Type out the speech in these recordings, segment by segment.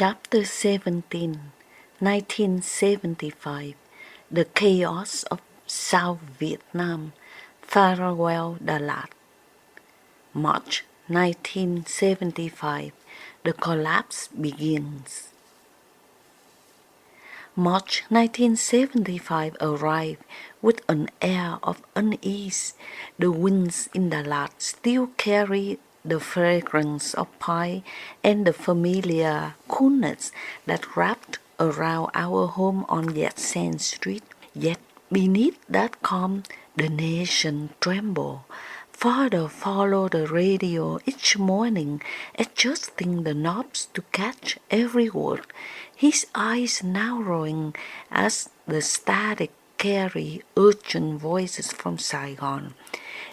Chapter 17, 1975, The Chaos of South Vietnam, Farewell Dalat. March 1975, The Collapse Begins. March 1975 arrived with an air of unease. The winds in Dalat still carry the fragrance of pine and the familiar coolness that wrapped around our home on Yersin Street. Yet beneath that calm, the nation trembled. Father followed the radio each morning, adjusting the knobs to catch every word, his eyes narrowing as the static carried urgent voices from Saigon.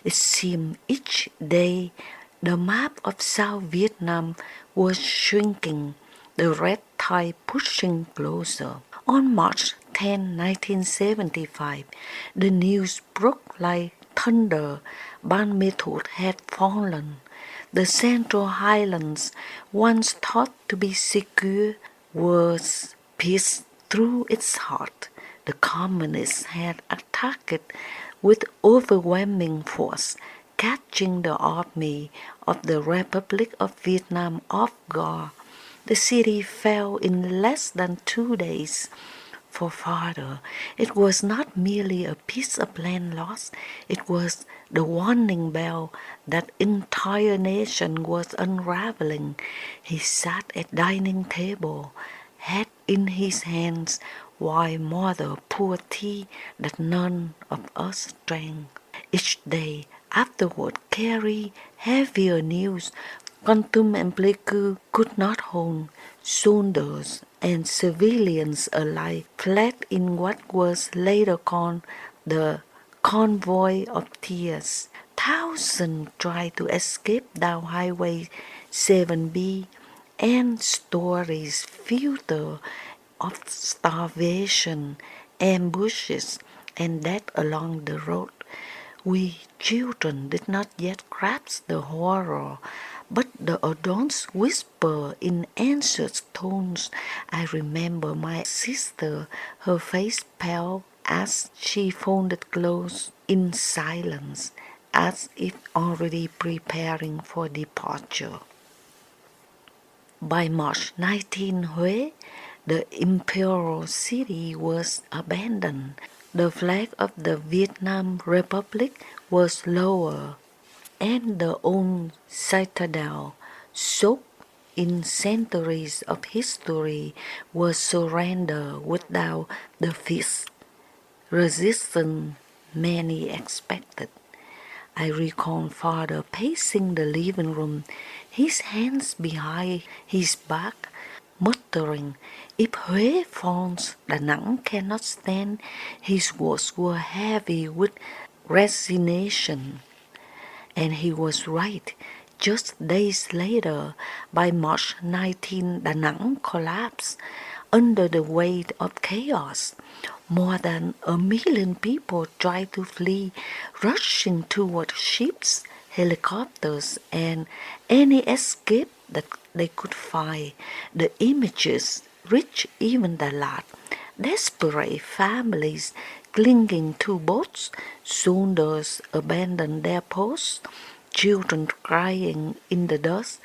It seemed each day the map of South Vietnam was shrinking, the red tide pushing closer. On March 10, 1975, the news broke like thunder. Mê Thuột had fallen. The Central Highlands, once thought to be secure, was pierced through its heart. The communists had attacked with overwhelming force, catching the army of the Republic of Vietnam off guard. The city fell in less than 2 days. For Father, it was not merely a piece of land lost, it was the warning bell that entire nation was unraveling. He sat at dining table, head in his hands, while Mother poured tea that none of us drank. Each day afterward carried heavier news. Kontum and Pleiku could not hold. Soldiers and civilians alike fled in what was later called the Convoy of Tears. Thousands tried to escape down Highway 7B, and stories filter of starvation, ambushes, and death along the road. We children did not yet grasp the horror, but the adults whisper in anxious tones. I remember my sister, her face pale as she folded clothes in silence, as if already preparing for departure. By March 19, Huế, the imperial city was abandoned. The flag of the Vietnam Republic was lowered, and the old citadel, soaked in centuries of history, was surrendered without the fierce resistance many expected. I recall Father pacing the living room, his hands behind his back, muttering, "If Huế falls, Đà Nẵng cannot stand." His words were heavy with resignation. And he was right. Just days later, by March 19, Đà Nẵng collapsed under the weight of chaos. More than 1 million people tried to flee, rushing toward ships, helicopters, and any escape that they could find. The images reached even Dalat. Desperate families clinging to boats, soldiers abandoned their posts, children crying in the dust.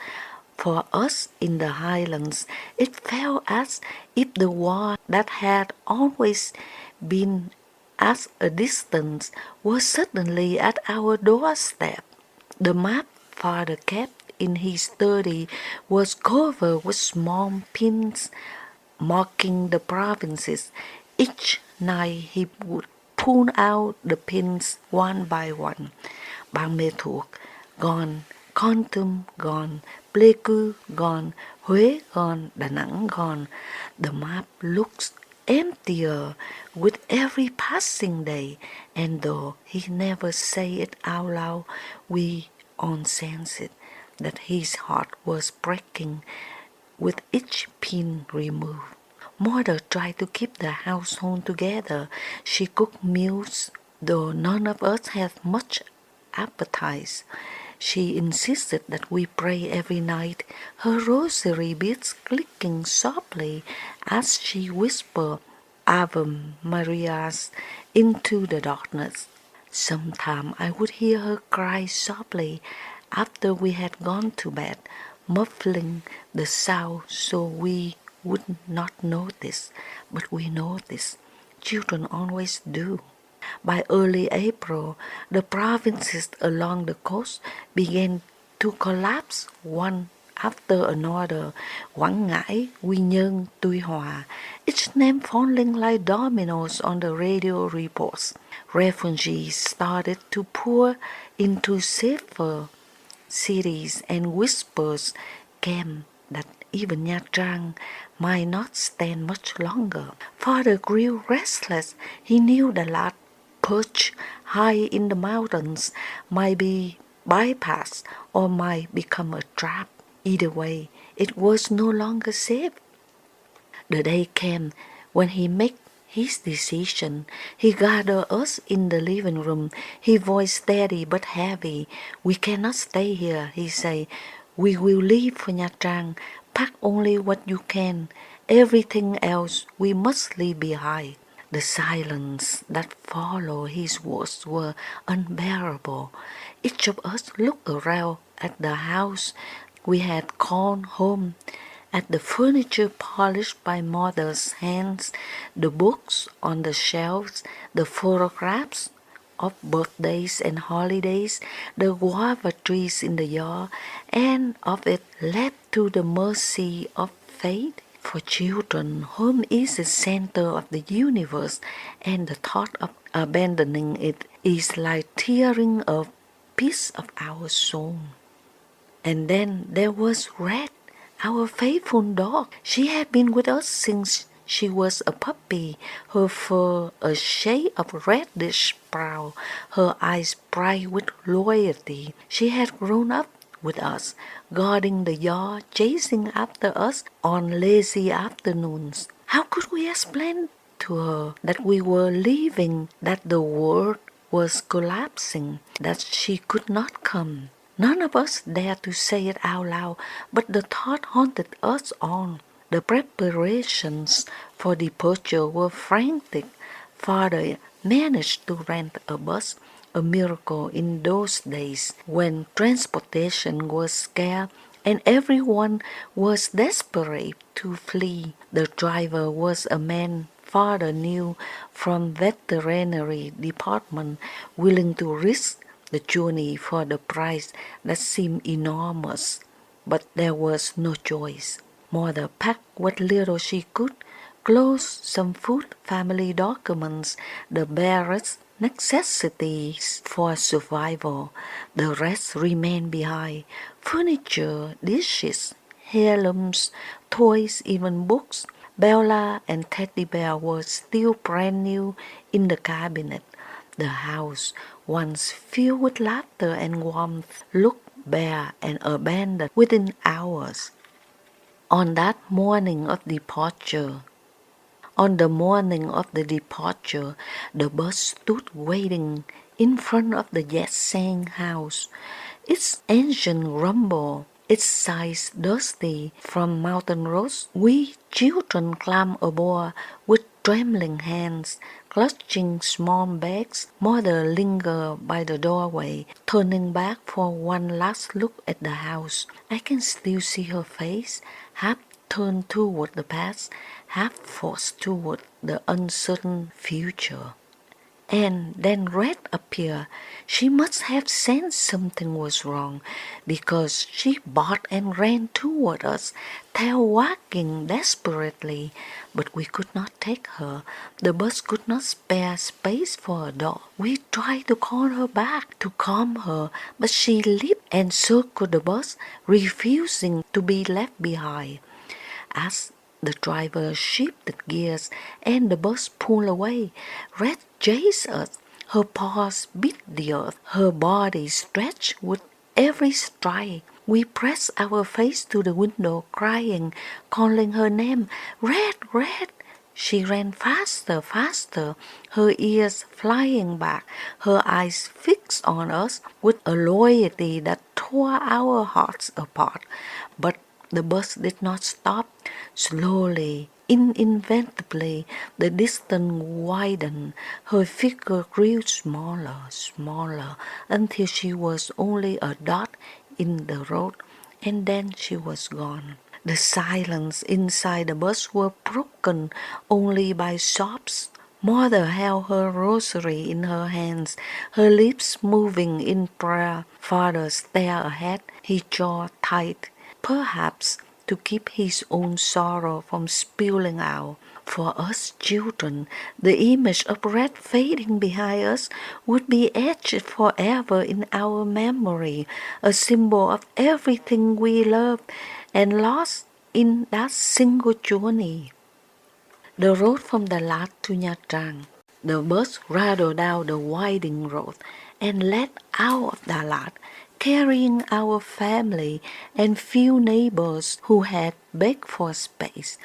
For us in the highlands, it felt as if the war that had always been at a distance was suddenly at our doorstep. The map Father kept in his study was covered with small pins marking the provinces. Each night he would pull out the pins one by one. Mê Thuột gone, Kon Tum gone, Pleiku gone, Huế gone, Đà Nẵng gone. The map looks emptier with every passing day, and though he never say it out loud, we all sense it, that his heart was breaking with each pin removed. Mother tried to keep the household together. She cooked meals, though none of us had much appetite. She insisted that we pray every night, her rosary beads clicking softly as she whispered Ave Marias into the darkness. Sometimes I would hear her cry softly after we had gone to bed, muffling the sound so we would not notice, but we noticed. Children always do. By early April, the provinces along the coast began to collapse one after another. Quảng Ngãi, Quy Nhơn, Tuy Hòa, each name falling like dominoes on the radio reports. Refugees started to pour into safer cities, and whispers came that even Nha Trang might not stand much longer. Father grew restless. He knew Dalat, perched high in the mountains, might be bypassed or might become a trap. Either way, it was no longer safe. The day came when he made his decision. He gathered us in the living room, his voice steady but heavy. "We cannot stay here," he said. "We will leave for Nha Trang. Pack only what you can. Everything else we must leave behind." The silence that followed his words were unbearable. Each of us looked around at the house we had called home, at the furniture polished by mother's hands, the books on the shelves, the photographs of birthdays and holidays, the guava trees in the yard, and of it left to the mercy of fate. For children, home is the center of the universe, and the thought of abandoning it is like tearing a piece of our soul. And then there was Red, our faithful dog. She had been with us since she was a puppy, her fur a shade of reddish brown, her eyes bright with loyalty. She had grown up with us, guarding the yard, chasing after us on lazy afternoons. How could we explain to her that we were leaving, that the world was collapsing, that she could not come? None of us dared to say it out loud, but the thought haunted us all. The preparations for departure were frantic. Father managed to rent a bus, a miracle in those days when transportation was scarce and everyone was desperate to flee. The driver was a man Father knew from veterinary department, willing to risk the journey for the price that seemed enormous. But there was no choice. Mother packed what little she could, clothes, some food, family documents, the barest necessities for survival. The rest remained behind: furniture, dishes, heirlooms, toys, even books. Bella and Teddy Bear were still brand new in the cabinet. The house, once filled with laughter and warmth, looked bare and abandoned within hours. On that morning of departure, On the morning of the departure, the bus stood waiting in front of the Yersin house. Its engine rumbled, its sides dusty from mountain roads. We children climbed aboard with trembling hands, clutching small bags. Mother lingered by the doorway, turning back for one last look at the house. I can still see her face, half turned toward the past, half forced toward the uncertain future. And then Red appeared. She must have sensed something was wrong, because she barked and ran toward us, tail wagging desperately. But we could not take her. The bus could not spare space for a dog. We tried to call her back, to calm her, but she leaped and circled the bus, refusing to be left behind. As the driver shifted gears and the bus pulled away, Red chased us. Her paws beat the earth, her body stretched with every stride. We pressed our face to the window, crying, calling her name, "Red, Red!" She ran faster, faster, her ears flying back, her eyes fixed on us with a loyalty that tore our hearts apart. But the bus did not stop. Slowly, inevitably, the distance widened. Her figure grew smaller, smaller, until she was only a dot in the road, and then she was gone. The silence inside the bus were broken only by sobs. Mother held her rosary in her hands, her lips moving in prayer. Father stared ahead, his jaw tight, perhaps to keep his own sorrow from spilling out. For us children, the image of red fading behind us would be etched forever in our memory, a symbol of everything we loved and lost in that single journey. The road from Dalat to Nha Trang. The bus rattled down the winding road and led out of Dalat, carrying our family and few neighbors who had begged for space.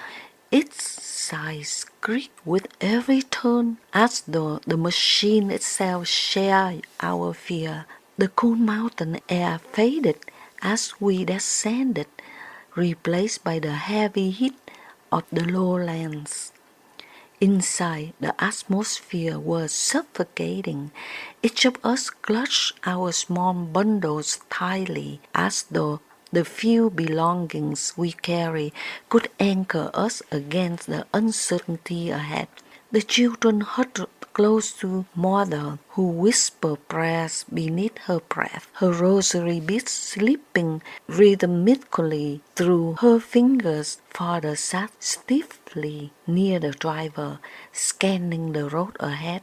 Its sides creaked with every turn, as though the machine itself shared our fear. The cool mountain air faded as we descended, replaced by the heavy heat of the lowlands. Inside, the atmosphere was suffocating. Each of us clutched our small bundles tightly, as though the few belongings we carry could anchor us against the uncertainty ahead. The children huddled close to Mother, who whispered prayers beneath her breath, her rosary beads slipping rhythmically through her fingers. Father sat stiffly near the driver, scanning the road ahead,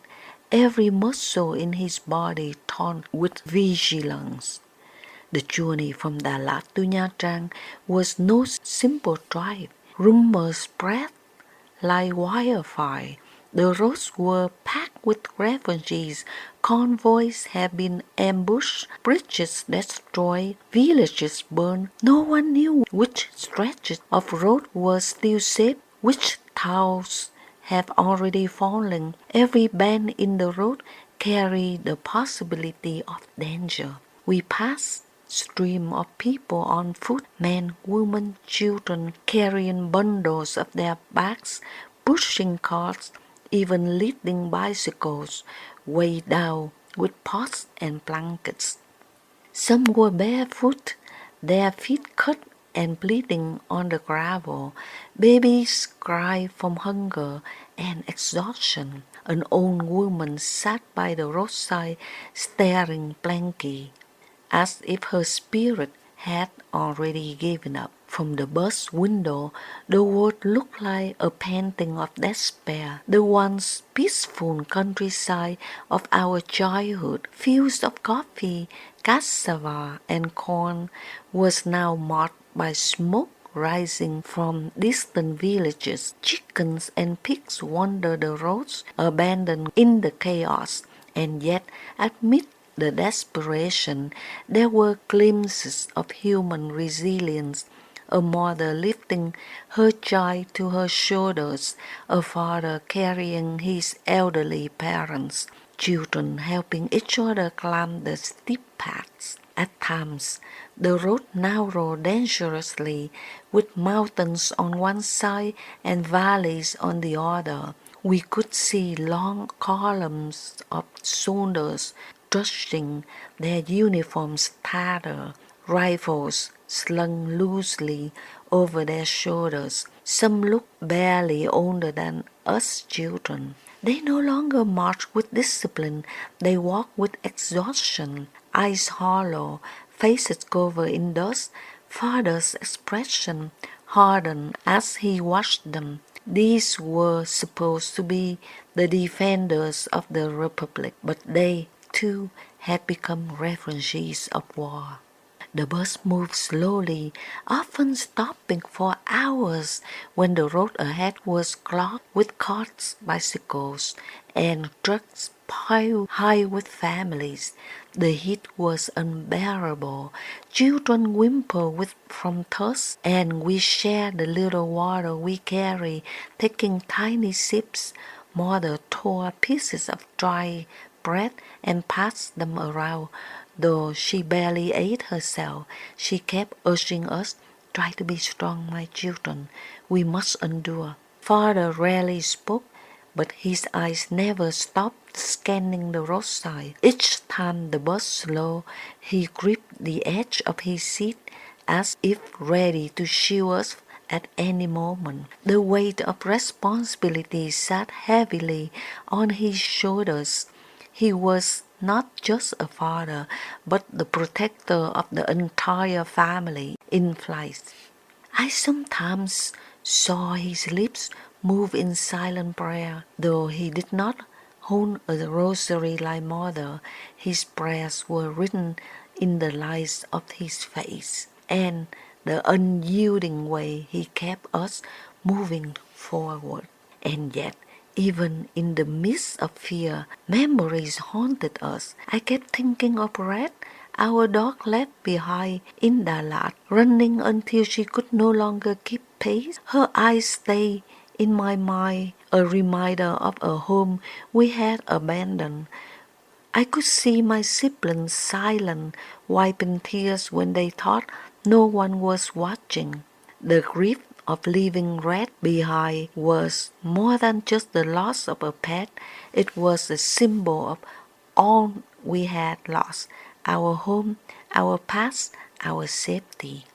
every muscle in his body taut with vigilance. The journey from Dalat to Nha Trang was no simple drive. Rumors spread like wildfire. The roads were packed with refugees, convoys had been ambushed, bridges destroyed, villages burned. No one knew which stretches of road were still safe, which towns have already fallen. Every bend in the road carried the possibility of danger. We passed stream of people on foot, men, women, children, carrying bundles of their backs, pushing carts, even leading bicycles, weighed down with pots and blankets. Some were barefoot, their feet cut and bleeding on the gravel. Babies cried from hunger and exhaustion. An old woman sat by the roadside staring blankly, as if her spirit had already given up. From the bus window, the world looked like a painting of despair. The once peaceful countryside of our childhood, fields of coffee, cassava, and corn, was now marked by smoke rising from distant villages. Chickens and pigs wandered the roads, abandoned in the chaos, and yet amid the desperation, there were glimpses of human resilience. A mother lifting her child to her shoulders, a father carrying his elderly parents, children helping each other climb the steep paths. At times, the road narrowed dangerously, with mountains on one side and valleys on the other. We could see long columns of soldiers trudging, their uniforms tattered, rifles slung loosely over their shoulders. Some looked barely older than us children. They no longer marched with discipline, they walked with exhaustion, eyes hollow, faces covered in dust. Father's expression hardened as he watched them. These were supposed to be the defenders of the Republic, but they, too, had become refugees of war. The bus moved slowly, often stopping for hours when the road ahead was clogged with carts, bicycles, and trucks piled high with families. The heat was unbearable. Children whimpered from thirst, and we shared the little water we carried, taking tiny sips. Mother tore pieces of dry bread and passed them around. Though she barely ate herself, she kept urging us, "Try to be strong, my children. We must endure." Father rarely spoke, but his eyes never stopped scanning the roadside. Each time the bus slowed, he gripped the edge of his seat as if ready to shield us at any moment. The weight of responsibility sat heavily on his shoulders. He was not just a father, but the protector of the entire family in flight. I sometimes saw his lips move in silent prayer, though he did not hold a rosary like mother. His prayers were written in the lines of his face, and the unyielding way he kept us moving forward. And yet, even in the midst of fear, memories haunted us. I kept thinking of Red, our dog left behind in Dalat, running until she could no longer keep pace. Her eyes stayed in my mind, a reminder of a home we had abandoned. I could see my siblings silent, wiping tears when they thought no one was watching. The grief of leaving Red behind was more than just the loss of a pet. It was a symbol of all we had lost: our home, our past, our safety.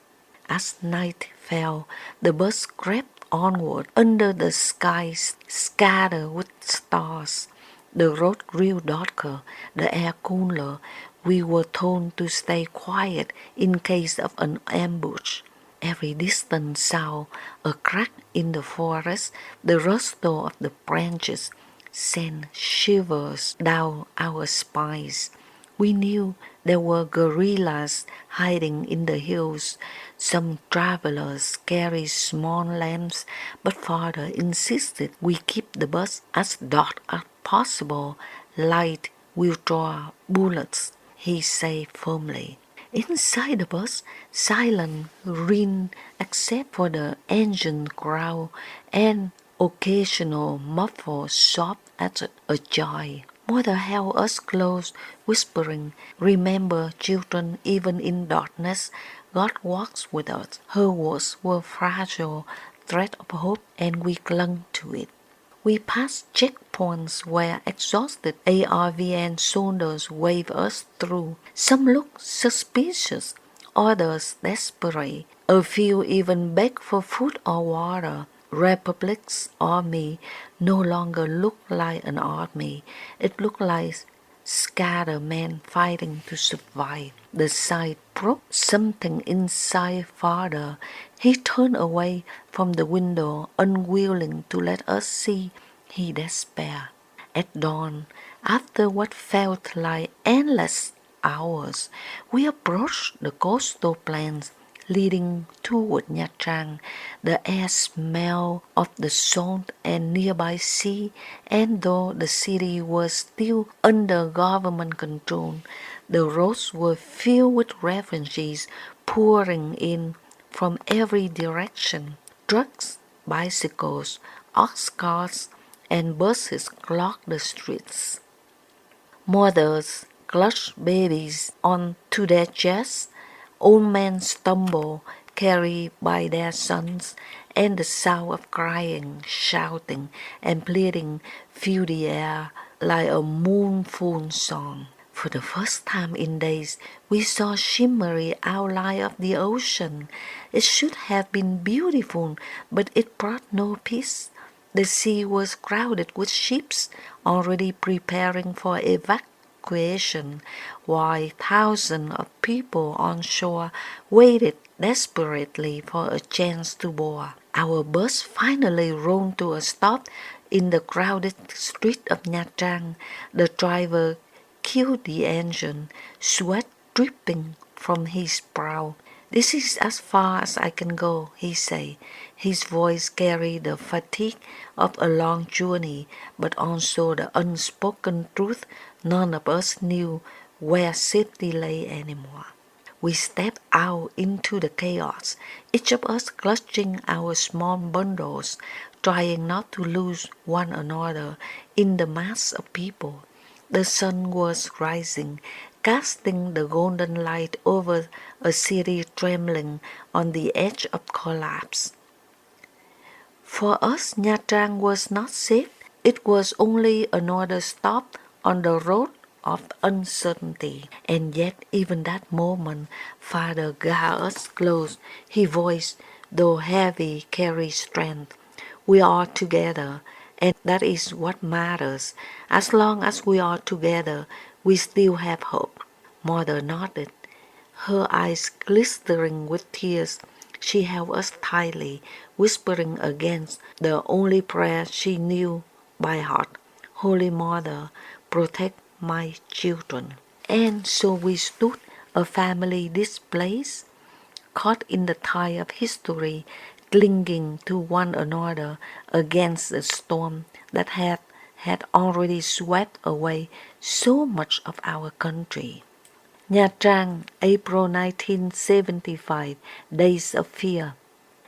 As night fell, the bus crept onward under the skies scattered with stars. The road grew darker, the air cooler. We were told to stay quiet in case of an ambush. Every distant sound, a crack in the forest, the rustle of the branches, sent shivers down our spines. We knew there were guerrillas hiding in the hills. Some travelers carried small lamps, but father insisted we keep the bus as dark as possible. Light will draw bullets, he said firmly. Inside the bus, silence reigned except for the engine growl and occasional muffled sob at a joy. Mother held us close, whispering, "Remember, children, even in darkness, God walks with us." Her words were fragile thread of hope, and we clung to it. We passed checkpoints where exhausted ARVN soldiers waved us through. Some looked suspicious, others desperate. A few even begged for food or water. Republic's army no longer looked like an army. It looked like scattered men fighting to survive. The sight broke something inside father. He turned away from the window, unwilling to let us see. He despaired. At dawn, after what felt like endless hours, we approached the coastal plains leading toward Nha Trang. The air smelled of the salt and nearby sea, and though the city was still under government control, the roads were filled with refugees pouring in from every direction. Trucks, bicycles, ox carts, and buses clogged the streets. Mothers clutched babies onto their chests. Old men stumbled, carried by their sons, and the sound of crying, shouting, and pleading filled the air like a mournful song. For the first time in days, we saw shimmery outline of the ocean. It should have been beautiful, but it brought no peace. The sea was crowded with ships already preparing for evacuation, while thousands of people on shore waited desperately for a chance to board. Our bus finally rolled to a stop in the crowded street of Nha Trang. The driver killed the engine, sweat dripping from his brow. "This is as far as I can go," he said. His voice carried the fatigue of a long journey, but also the unspoken truth none of us knew where safety lay anymore. We stepped out into the chaos, each of us clutching our small bundles, trying not to lose one another in the mass of people. The sun was rising, casting the golden light over a city trembling on the edge of collapse. For us, Nha Trang was not safe. It was only another stop on the road of uncertainty. And yet, even that moment, Father gathered us close. His voice, though heavy, carried strength. We are together, and that is what matters. As long as we are together, we still have hope. Mother nodded, her eyes glistering with tears. She held us tightly, whispering against the only prayer she knew by heart. Holy Mother, protect my children. And so we stood, a family displaced, caught in the tide of history, clinging to one another against the storm that had already swept away so much of our country. Nha Trang, April 1975, Days of Fear.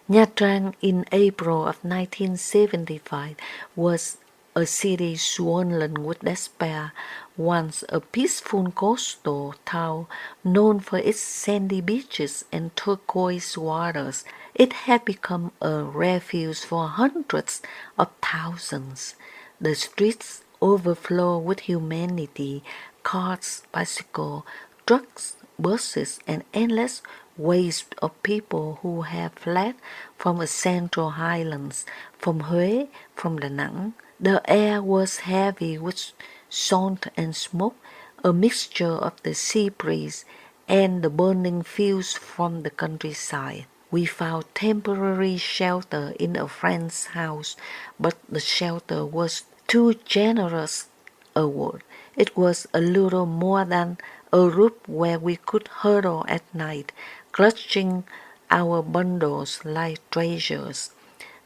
Nha Trang in April of 1975 was a city swollen with despair, once a peaceful coastal town known for its sandy beaches and turquoise waters. It had become a refuge for hundreds of thousands. The streets overflow with humanity, cars, bicycles, trucks, buses, and endless waves of people who have fled from the Central Highlands, from Huế, from Đà Nẵng. The air was heavy with salt and smoke, a mixture of the sea breeze and the burning fields from the countryside. We found temporary shelter in a friend's house, but the shelter was too generous a word. It was a little more than a roof where we could huddle at night, clutching our bundles like treasures.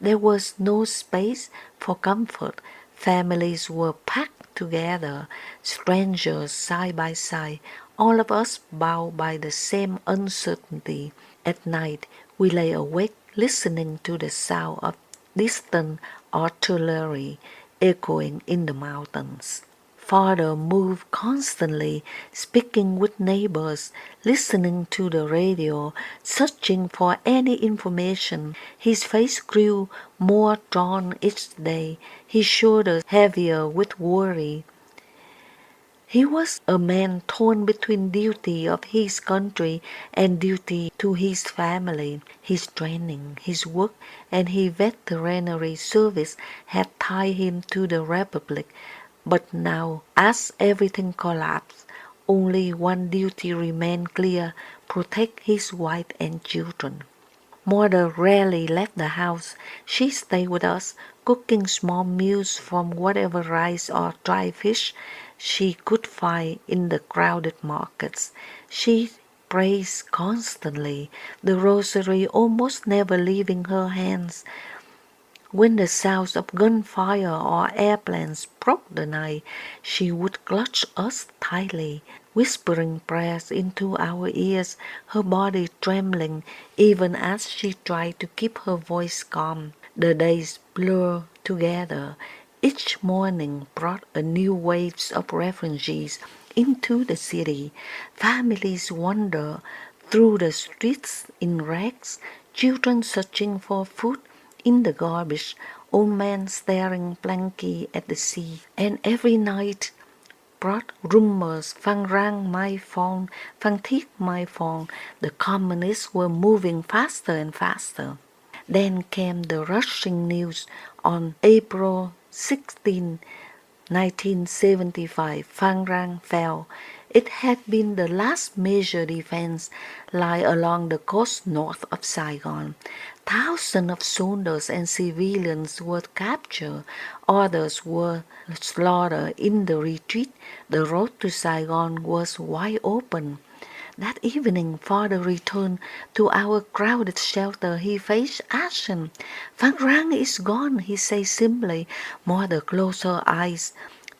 There was no space for comfort. Families were packed together, strangers side by side, all of us bound by the same uncertainty. At night, we lay awake listening to the sound of distant artillery echoing in the mountains. Father moved constantly, speaking with neighbors, listening to the radio, searching for any information. His face grew more drawn each day, his shoulders heavier with worry. He was a man torn between duty of his country and duty to his family. His training, his work, and his veterinary service had tied him to the Republic. But now, as everything collapsed, only one duty remained clear: protect his wife and children. Mother rarely left the house. She stayed with us, cooking small meals from whatever rice or dry fish she could find in the crowded markets. She prayed constantly, the rosary almost never leaving her hands. When the sounds of gunfire or airplanes broke the night, she would clutch us tightly, whispering prayers into our ears, her body trembling even as she tried to keep her voice calm. The days blurred together. Each morning brought a new wave of refugees into the city. Families wandered through the streets in rags, children searching for food in the garbage, old men staring blankly at the sea. And every night brought rumors, Phan Rang my phone, Phan Thiết my phone. The communists were moving faster and faster. Then came the rushing news on April 16, 1975, Phan Rang fell. It had been the last major defense line along the coast north of Saigon. Thousands of soldiers and civilians were captured. Others were slaughtered in the retreat. The road to Saigon was wide open. That evening, Father returned to our crowded shelter. He faced action. Phan Rang is gone, he said simply. Mother closed her eyes.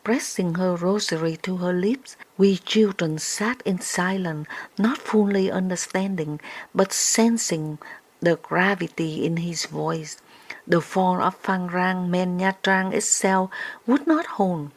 pressing her rosary to her lips. We children sat in silence, not fully understanding, but sensing the gravity in his voice. The fall of Phan Rang meant Nha Trang itself would not hold.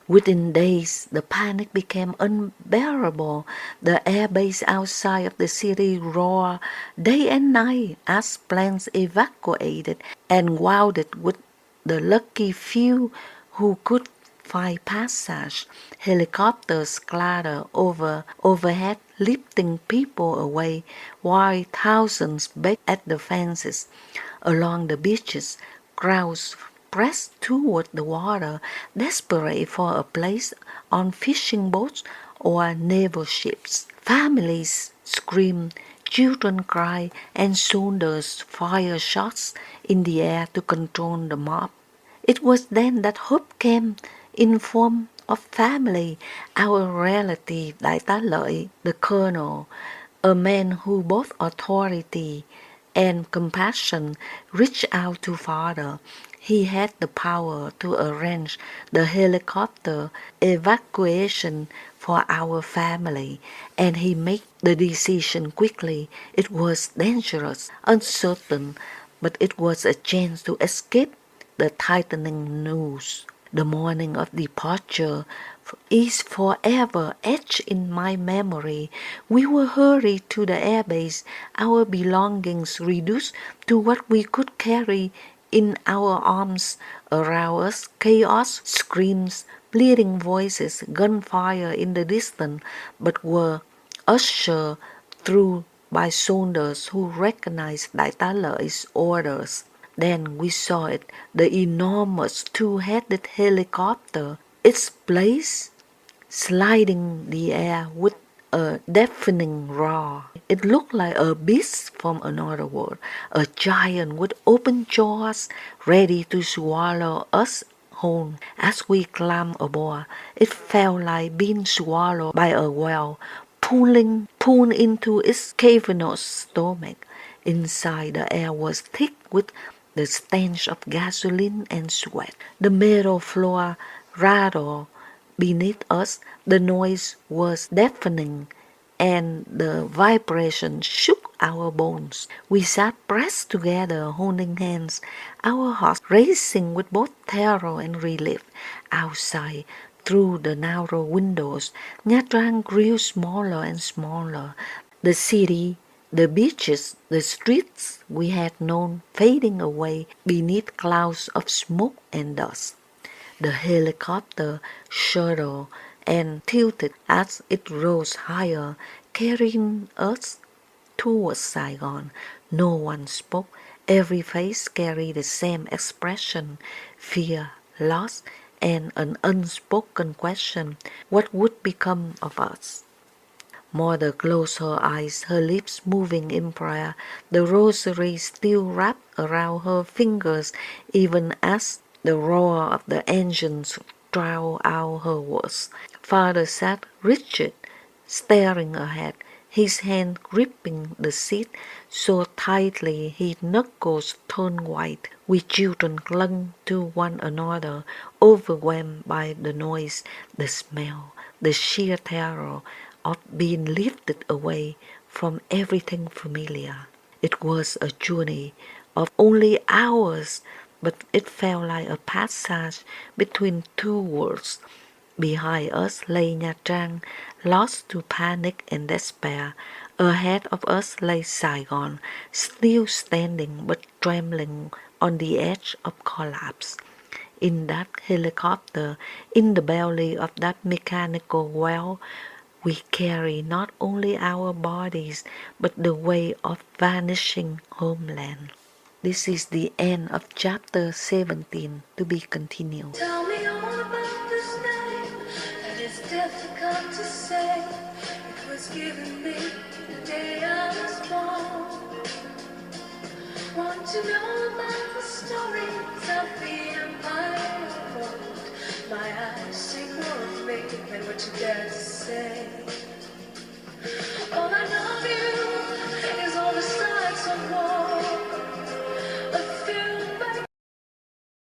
Within days, the panic became unbearable. The airbase outside of the city roared day and night as planes evacuated and crowded with the lucky few who could find passage. Helicopters clattered overhead, lifting people away, while thousands begged at the fences. Along the beaches, crowds pressed toward the water, desperate for a place on fishing boats or naval ships. Families screamed, children cried, and soldiers fired shots in the air to control the mob. It was then that hope came in form of family. Our relative Đại tá Lợi, the colonel, a man who both authority and compassion, reached out to father. He had the power to arrange the helicopter evacuation for our family, and he made the decision quickly. It was dangerous, uncertain, but it was a chance to escape the tightening noose. The morning of departure is forever etched in my memory. We were hurried to the airbase, our belongings reduced to what we could carry in our arms. Around us, chaos, screams, bleating voices, gunfire in the distance, but were ushered through by soldiers who recognized Đại tá Lợi orders. Then we saw it, the enormous two-headed helicopter, its place sliding the air with a deafening roar. It looked like a beast from another world, a giant with open jaws, ready to swallow us whole. As we climbed aboard, it felt like being swallowed by a whale, pulled into its cavernous stomach. Inside, the air was thick with the stench of gasoline and sweat. The metal floor rattled beneath us. The noise was deafening, and the vibration shook our bones. We sat pressed together, holding hands, our hearts racing with both terror and relief. Outside, through the narrow windows, Nha Trang grew smaller and smaller. The city, the beaches, the streets we had known fading away beneath clouds of smoke and dust. The helicopter shuddered and tilted as it rose higher, carrying us towards Saigon. No one spoke. Every face carried the same expression: fear, loss, and an unspoken question: what would become of us? Mother closed her eyes, her lips moving in prayer, the rosary still wrapped around her fingers, even as the roar of the engines drowned out her words. Father sat rigid, staring ahead, his hand gripping the seat so tightly his knuckles turned white. We children clung to one another, overwhelmed by the noise, the smell, the sheer terror of being lifted away from everything familiar. It was a journey of only hours, but it felt like a passage between two worlds. Behind us lay Nha Trang, lost to panic and despair. Ahead of us lay Saigon, still standing but trembling on the edge of collapse. In that helicopter, in the belly of that mechanical well, we carry not only our bodies, but the weight of vanishing homeland. This is the end of chapter 17, to be continued. Tell me all about this name, and it's difficult to say. It was given me the day I was born. Want to know about the stories of the empire of old? My eyes say more of me than what you dare to say.